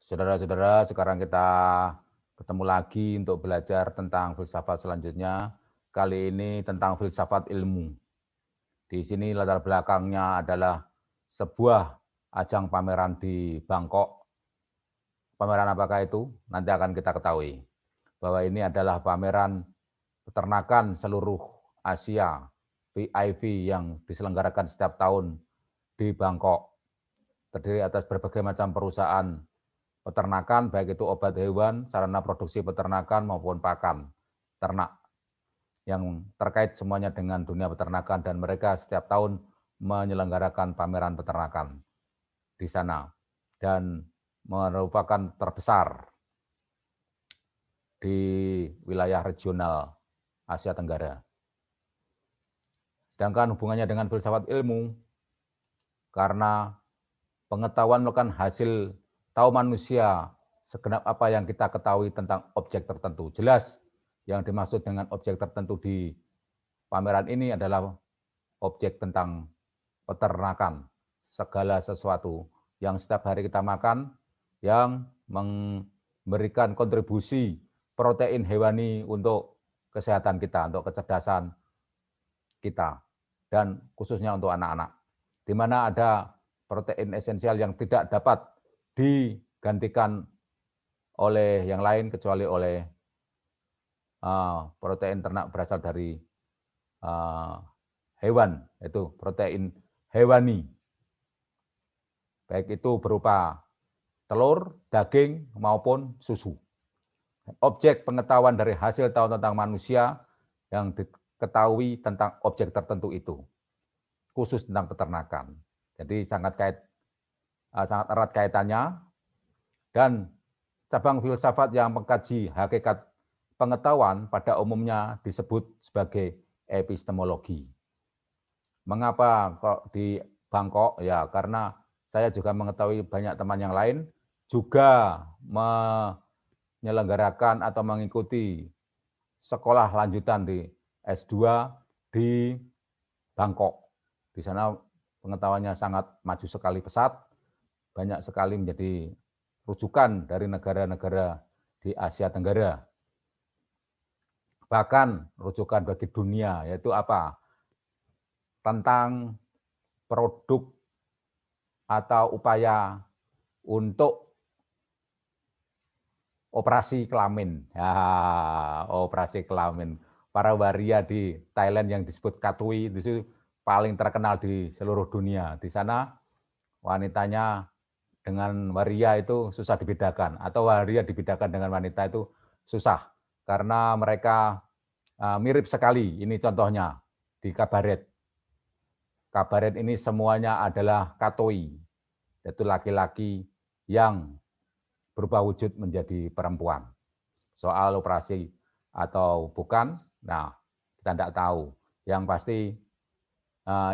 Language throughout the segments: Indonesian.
Saudara-saudara, sekarang kita ketemu lagi untuk belajar tentang filsafat selanjutnya. Kali ini tentang filsafat ilmu. Di sini latar belakangnya adalah sebuah ajang pameran di Bangkok. Pameran apakah itu? Nanti akan kita ketahui. Bahwa ini adalah pameran peternakan seluruh Asia, VIV, yang diselenggarakan setiap tahun di Bangkok. Terdiri atas berbagai macam perusahaan peternakan, baik itu obat hewan, sarana produksi peternakan maupun pakan ternak, yang terkait semuanya dengan dunia peternakan, dan mereka setiap tahun menyelenggarakan pameran peternakan di sana, dan merupakan terbesar di wilayah regional Asia Tenggara. Sedangkan hubungannya dengan filsafat ilmu, karena pengetahuan merupakan hasil tahu manusia segenap apa yang kita ketahui tentang objek tertentu. Jelas yang dimaksud dengan objek tertentu di pameran ini adalah objek tentang peternakan, segala sesuatu yang setiap hari kita makan, yang memberikan kontribusi protein hewani untuk kesehatan kita, untuk kecerdasan kita, dan khususnya untuk anak-anak, di mana ada protein esensial yang tidak dapat digantikan oleh yang lain kecuali oleh protein ternak berasal dari hewan, yaitu protein hewani, baik itu berupa telur, daging, maupun susu. Objek pengetahuan dari hasil tahu tentang manusia yang diketahui tentang objek tertentu itu, khusus tentang peternakan. Jadi sangat erat kaitannya, dan cabang filsafat yang mengkaji hakikat pengetahuan pada umumnya disebut sebagai epistemologi. Mengapa kok di Bangkok? Ya, karena saya juga mengetahui banyak teman yang lain juga menyelenggarakan atau mengikuti sekolah lanjutan di S2 di Bangkok. Di sana pengetahuannya sangat maju sekali, pesat, banyak sekali menjadi rujukan dari negara-negara di Asia Tenggara. Bahkan rujukan bagi dunia, yaitu apa? Tentang produk atau upaya untuk operasi kelamin. Ya, operasi kelamin. Para waria di Thailand yang disebut Katui itu paling terkenal di seluruh dunia. Di sana wanitanya dengan waria itu susah dibedakan, atau waria dibedakan dengan wanita itu susah, karena mereka mirip sekali. Ini contohnya di kabaret. Kabaret ini semuanya adalah katoi, yaitu laki-laki yang berubah wujud menjadi perempuan. Soal operasi atau bukan, nah kita tidak tahu. Yang pasti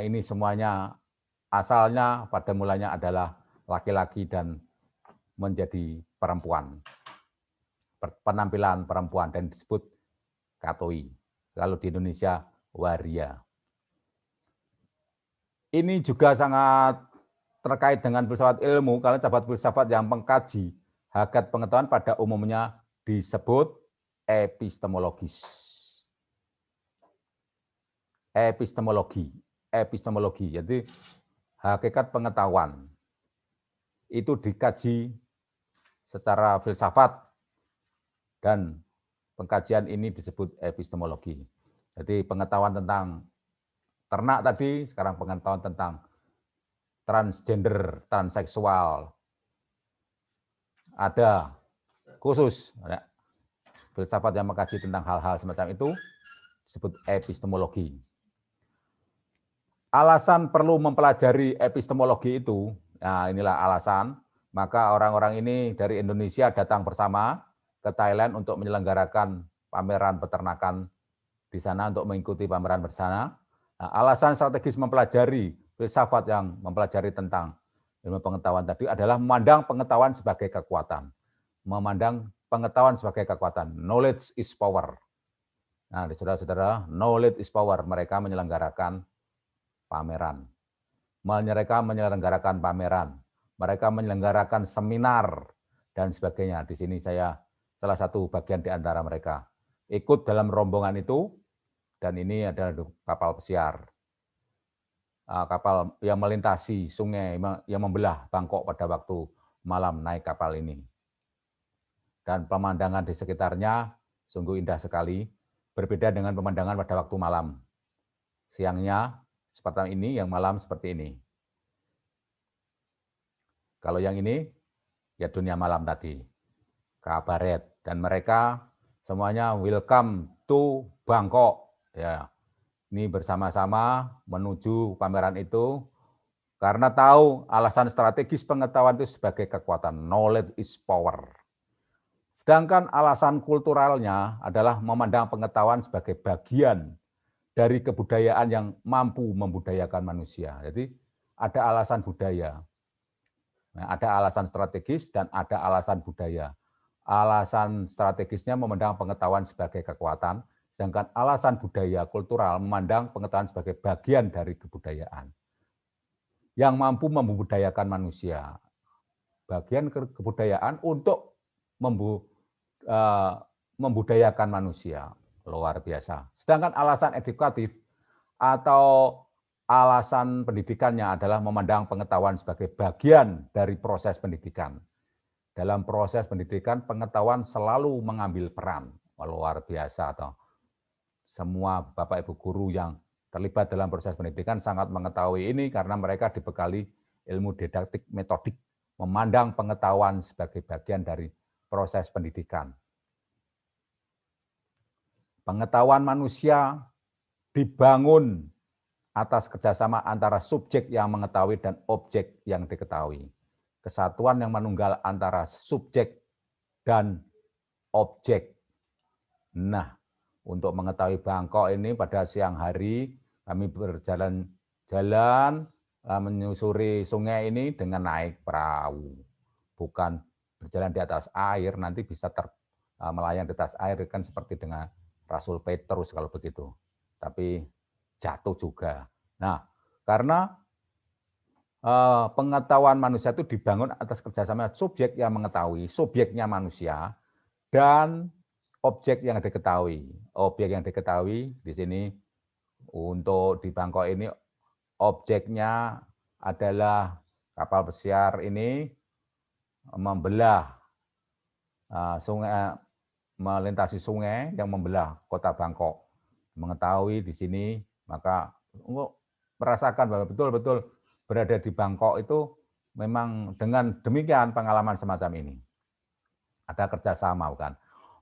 ini semuanya asalnya pada mulanya adalah laki-laki dan menjadi perempuan. Penampilan perempuan, dan disebut katoi. Kalau di Indonesia, waria. Ini juga sangat terkait dengan filsafat ilmu, karena cabang filsafat yang mengkaji hakikat pengetahuan pada umumnya disebut epistemologis. Epistemologi, jadi hakikat pengetahuan itu dikaji secara filsafat, dan pengkajian ini disebut epistemologi. Jadi pengetahuan tentang ternak tadi, sekarang pengetahuan tentang transgender, transseksual, ada khusus filsafat yang mengkaji tentang hal-hal semacam itu disebut epistemologi. Alasan perlu mempelajari epistemologi itu, nah inilah alasan, maka orang-orang ini dari Indonesia datang bersama ke Thailand untuk menyelenggarakan pameran peternakan di sana, untuk mengikuti pameran bersama. Nah, alasan strategis mempelajari filsafat yang mempelajari tentang ilmu pengetahuan tadi adalah memandang pengetahuan sebagai kekuatan. Memandang pengetahuan sebagai kekuatan. Knowledge is power. Nah, saudara-saudara, knowledge is power. Mereka menyelenggarakan pameran. Mereka menyelenggarakan pameran. Mereka menyelenggarakan seminar dan sebagainya. Di sini saya salah satu bagian di antara mereka. Ikut dalam rombongan itu, dan ini adalah kapal pesiar. Kapal yang melintasi sungai, yang membelah Bangkok pada waktu malam naik kapal ini. Dan pemandangan di sekitarnya sungguh indah sekali, berbeda dengan pemandangan pada waktu malam. Siangnya seperti ini, yang malam seperti ini. Kalau yang ini, ya dunia malam tadi, kabaret. Dan mereka semuanya welcome to Bangkok. Ya, ini bersama-sama menuju pameran itu, karena tahu alasan strategis pengetahuan itu sebagai kekuatan, knowledge is power. Sedangkan alasan kulturalnya adalah memandang pengetahuan sebagai bagian dari kebudayaan yang mampu membudayakan manusia. Jadi ada alasan budaya, ada alasan strategis dan ada alasan budaya. Alasan strategisnya memandang pengetahuan sebagai kekuatan, sedangkan alasan budaya kultural memandang pengetahuan sebagai bagian dari kebudayaan yang mampu membudayakan manusia. Bagian kebudayaan untuk membudayakan manusia. Luar biasa. Sedangkan alasan edukatif atau alasan pendidikannya adalah memandang pengetahuan sebagai bagian dari proses pendidikan. Dalam proses pendidikan, pengetahuan selalu mengambil peran. Luar biasa. Atau semua Bapak Ibu guru yang terlibat dalam proses pendidikan sangat mengetahui ini karena mereka dibekali ilmu didaktik metodik, memandang pengetahuan sebagai bagian dari proses pendidikan. Pengetahuan manusia dibangun atas kerjasama antara subjek yang mengetahui dan objek yang diketahui. Kesatuan yang menunggal antara subjek dan objek. Nah, untuk mengetahui Bangkok ini pada siang hari, kami berjalan-jalan menyusuri sungai ini dengan naik perahu. Bukan berjalan di atas air, nanti bisa melayang di atas air, kan seperti dengan Rasul Petrus kalau begitu. Tapi jatuh juga. Nah, karena pengetahuan manusia itu dibangun atas kerjasama subjek yang mengetahui, subjeknya manusia, dan objek yang diketahui. Objek yang diketahui di sini untuk di Bangkok ini objeknya adalah kapal pesiar ini membelah sungai, melintasi sungai yang membelah kota Bangkok. Mengetahui di sini, maka merasakan bahwa betul-betul berada di Bangkok itu memang dengan demikian pengalaman semacam ini. Ada kerjasama, bukan?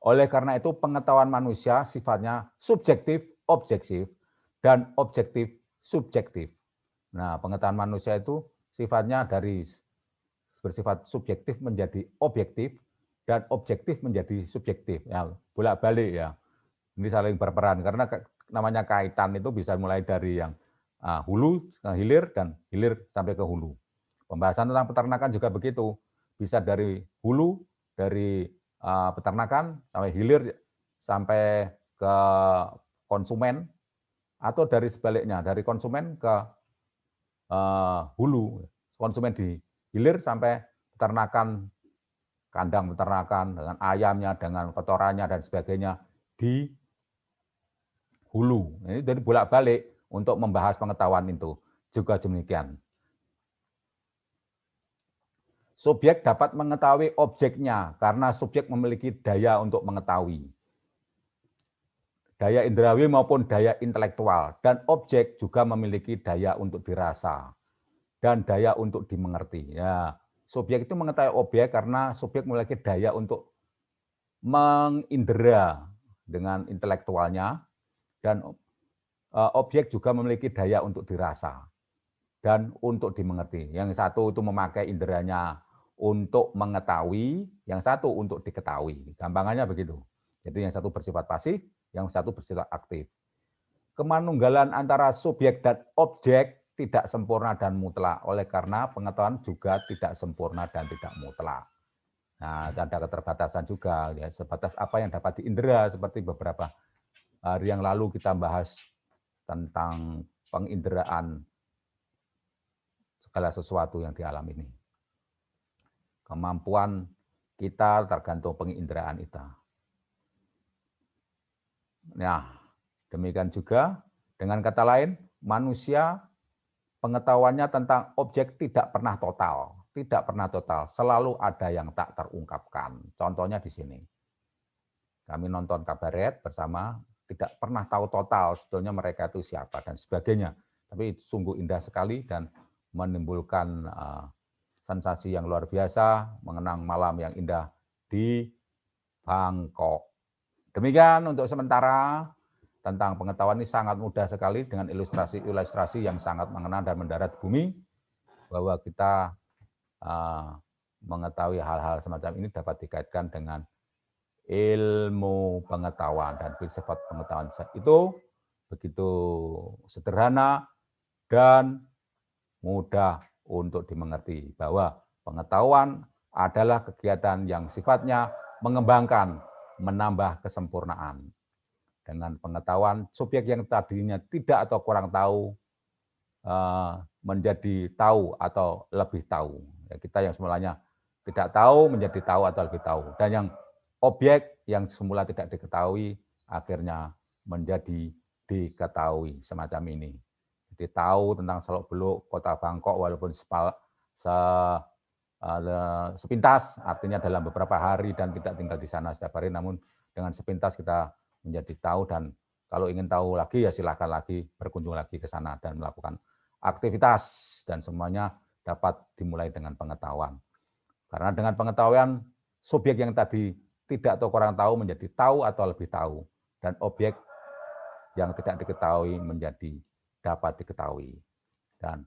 Oleh karena itu pengetahuan manusia sifatnya subjektif, objektif, dan objektif, subjektif. Nah, pengetahuan manusia itu sifatnya dari bersifat subjektif menjadi objektif, dan objektif menjadi subjektif. Ya, bolak-balik ya. Ini saling berperan, karena namanya kaitan itu bisa mulai dari yang hulu, hilir, dan hilir sampai ke hulu. Pembahasan tentang peternakan juga begitu. Bisa dari hulu, dari peternakan, sampai hilir, sampai ke konsumen, atau dari sebaliknya, dari konsumen ke hulu. Konsumen di hilir sampai peternakan, kandang peternakan, dengan ayamnya, dengan kotorannya, dan sebagainya, di hulu. Ini jadi bolak-balik untuk membahas pengetahuan itu. Juga demikian. Subjek dapat mengetahui objeknya karena subjek memiliki daya untuk mengetahui. Daya indrawi maupun daya intelektual. Dan objek juga memiliki daya untuk dirasa dan daya untuk dimengerti. Ya, subjek itu mengetahui objek karena subjek memiliki daya untuk mengindera dengan intelektualnya, dan objek juga memiliki daya untuk dirasa dan untuk dimengerti. Yang satu itu memakai inderanya untuk mengetahui, yang satu untuk diketahui. Gampangannya begitu. Jadi yang satu bersifat pasif, yang satu bersifat aktif. Kemanunggalan antara subjek dan objek tidak sempurna dan mutlak. Oleh karena pengetahuan juga tidak sempurna dan tidak mutlak. Nah, ada keterbatasan juga, ya, sebatas apa yang dapat diindera, seperti beberapa hari yang lalu kita bahas tentang penginderaan segala sesuatu yang di alam ini. Kemampuan kita tergantung penginderaan kita. Nah, demikian juga dengan kata lain, manusia pengetahuannya tentang objek tidak pernah total, selalu ada yang tak terungkapkan. Contohnya di sini. Kami nonton kabaret bersama, tidak pernah tahu total sebetulnya mereka itu siapa dan sebagainya. Tapi sungguh indah sekali dan menimbulkan sensasi yang luar biasa, mengenang malam yang indah di Bangkok. Demikian untuk sementara tentang pengetahuan ini sangat mudah sekali dengan ilustrasi-ilustrasi yang sangat mengena dan mendarat bumi, bahwa kita mengetahui hal-hal semacam ini dapat dikaitkan dengan ilmu pengetahuan dan filsafat pengetahuan itu begitu sederhana dan mudah untuk dimengerti, bahwa pengetahuan adalah kegiatan yang sifatnya mengembangkan, menambah kesempurnaan. Dengan pengetahuan, subjek yang tadinya tidak atau kurang tahu menjadi tahu atau lebih tahu. Ya, kita yang semulanya tidak tahu menjadi tahu atau lebih tahu. Dan yang objek yang semula tidak diketahui akhirnya menjadi diketahui, semacam ini. Jadi tahu tentang Seluk-Beluk Kota Bangkok walaupun sepintas, artinya dalam beberapa hari dan tidak tinggal di sana setiap hari, namun dengan sepintas kita menjadi tahu, dan kalau ingin tahu lagi ya silakan lagi berkunjung lagi ke sana dan melakukan aktivitas, dan semuanya dapat dimulai dengan pengetahuan. Karena dengan pengetahuan, subjek yang tadi tidak atau kurang tahu menjadi tahu atau lebih tahu, dan objek yang tidak diketahui menjadi dapat diketahui. Dan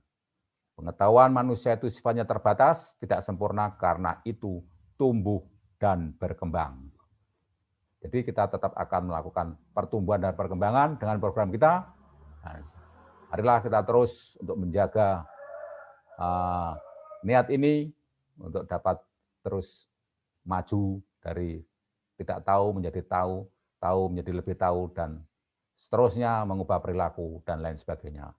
pengetahuan manusia itu sifatnya terbatas, tidak sempurna, karena itu tumbuh dan berkembang. Jadi kita tetap akan melakukan pertumbuhan dan perkembangan dengan program kita. Nah, marilah kita terus untuk menjaga niat ini untuk dapat terus maju dari tidak tahu menjadi tahu, tahu menjadi lebih tahu, dan seterusnya mengubah perilaku dan lain sebagainya.